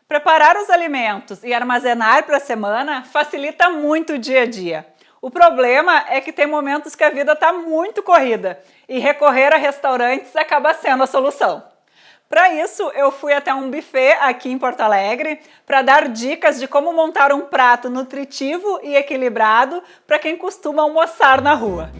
Preparar os alimentos e armazenar para a semana facilita muito o dia a dia. O problema é que tem momentos que a vida está muito corrida e recorrer a restaurantes acaba sendo a solução. Para isso, eu fui até um buffet aqui em Porto Alegre para dar dicas de como montar um prato nutritivo e equilibrado para quem costuma almoçar na rua.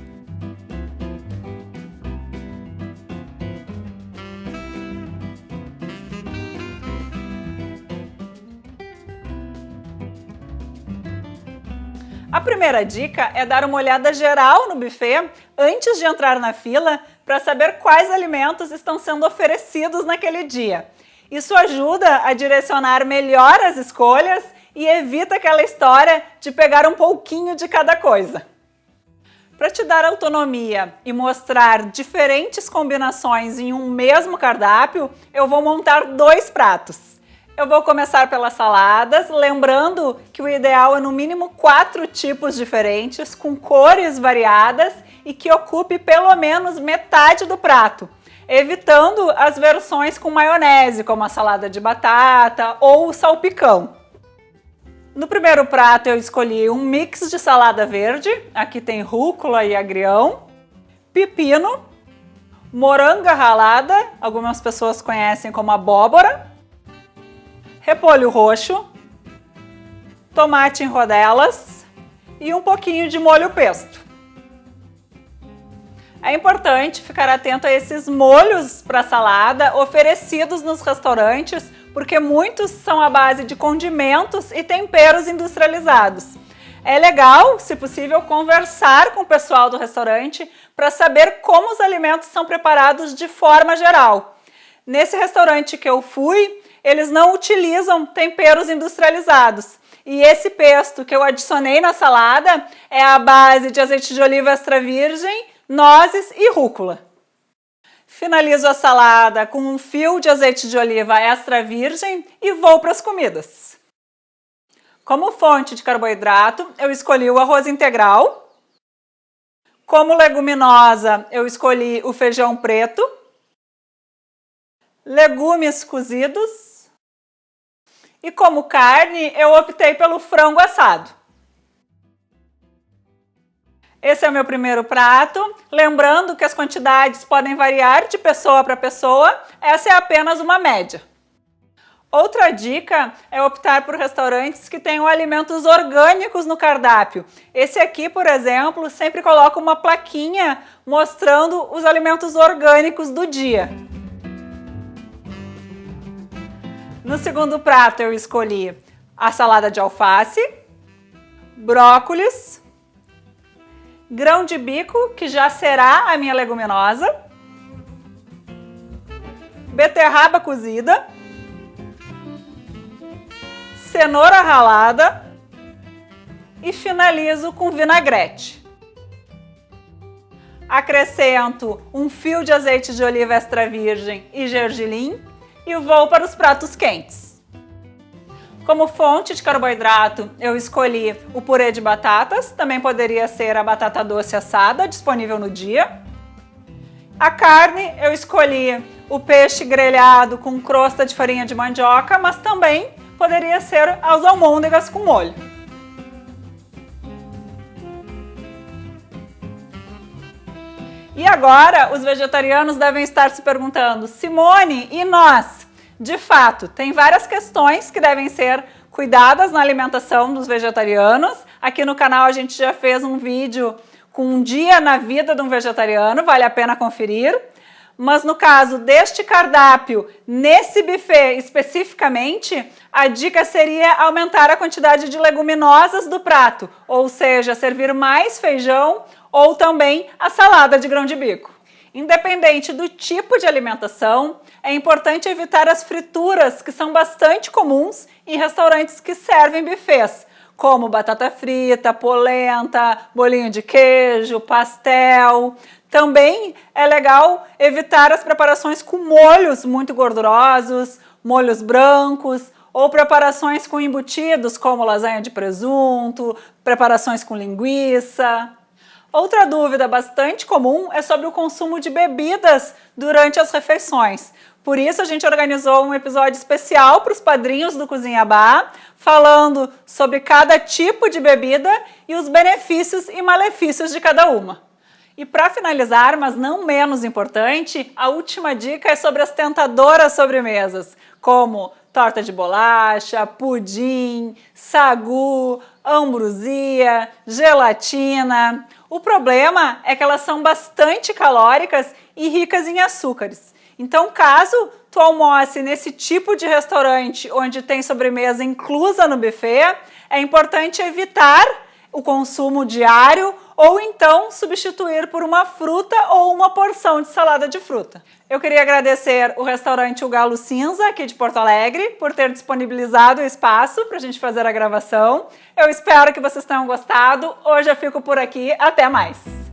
A primeira dica é dar uma olhada geral no buffet antes de entrar na fila para saber quais alimentos estão sendo oferecidos naquele dia. Isso ajuda a direcionar melhor as escolhas e evita aquela história de pegar um pouquinho de cada coisa. Para te dar autonomia e mostrar diferentes combinações em um mesmo cardápio, eu vou montar 2 pratos. Eu vou começar pelas saladas, lembrando que o ideal é no mínimo 4 tipos diferentes, com cores variadas e que ocupe pelo menos metade do prato, evitando as versões com maionese, como a salada de batata ou o salpicão. No primeiro prato eu escolhi um mix de salada verde, aqui tem rúcula e agrião, pepino, moranga ralada, algumas pessoas conhecem como abóbora, repolho roxo, tomate em rodelas e um pouquinho de molho pesto. É importante ficar atento a esses molhos para salada oferecidos nos restaurantes, porque muitos são à base de condimentos e temperos industrializados. É legal, se possível, conversar com o pessoal do restaurante para saber como os alimentos são preparados de forma geral. Nesse restaurante que eu fui, eles não utilizam temperos industrializados. E esse pesto que eu adicionei na salada é à base de azeite de oliva extra virgem, nozes e rúcula. Finalizo a salada com um fio de azeite de oliva extra virgem e vou para as comidas. Como fonte de carboidrato, eu escolhi o arroz integral. Como leguminosa, eu escolhi o feijão preto. Legumes cozidos. E como carne, eu optei pelo frango assado. Esse é o meu primeiro prato. Lembrando que as quantidades podem variar de pessoa para pessoa, essa é apenas uma média. Outra dica é optar por restaurantes que tenham alimentos orgânicos no cardápio. Esse aqui, por exemplo, sempre coloca uma plaquinha mostrando os alimentos orgânicos do dia. No segundo prato eu escolhi a salada de alface, brócolis, grão de bico, que já será a minha leguminosa, beterraba cozida, cenoura ralada e finalizo com vinagrete. Acrescento um fio de azeite de oliva extra virgem e gergelim e vou para os pratos quentes. Como fonte de carboidrato, eu escolhi o purê de batatas, também poderia ser a batata doce assada, disponível no dia. A carne, eu escolhi o peixe grelhado com crosta de farinha de mandioca, mas também poderia ser as almôndegas com molho. E agora, os vegetarianos devem estar se perguntando: Simone, e nós? De fato, tem várias questões que devem ser cuidadas na alimentação dos vegetarianos. Aqui no canal a gente já fez um vídeo com um dia na vida de um vegetariano, vale a pena conferir. Mas no caso deste cardápio, nesse buffet especificamente, a dica seria aumentar a quantidade de leguminosas do prato, ou seja, servir mais feijão ou também a salada de grão de bico. Independente do tipo de alimentação, é importante evitar as frituras, que são bastante comuns em restaurantes que servem buffets, como batata frita, polenta, bolinho de queijo, pastel. Também é legal evitar as preparações com molhos muito gordurosos, molhos brancos, ou preparações com embutidos, como lasanha de presunto, preparações com linguiça. Outra dúvida bastante comum é sobre o consumo de bebidas durante as refeições, Por isso a gente organizou um episódio especial para os padrinhos do Cozinha Bar, falando sobre cada tipo de bebida e os benefícios e malefícios de cada uma. E para finalizar, mas não menos importante, a última dica é sobre as tentadoras sobremesas, como torta de bolacha, pudim, sagu, ambrosia, gelatina. O problema é que elas são bastante calóricas e ricas em açúcares. Então, caso tu almoce nesse tipo de restaurante onde tem sobremesa inclusa no buffet, é importante evitar o consumo diário ou então substituir por uma fruta ou uma porção de salada de fruta. Eu queria agradecer o restaurante O Galo Cinza, aqui de Porto Alegre, por ter disponibilizado o espaço para a gente fazer a gravação. Eu espero que vocês tenham gostado. Hoje eu fico por aqui. Até mais!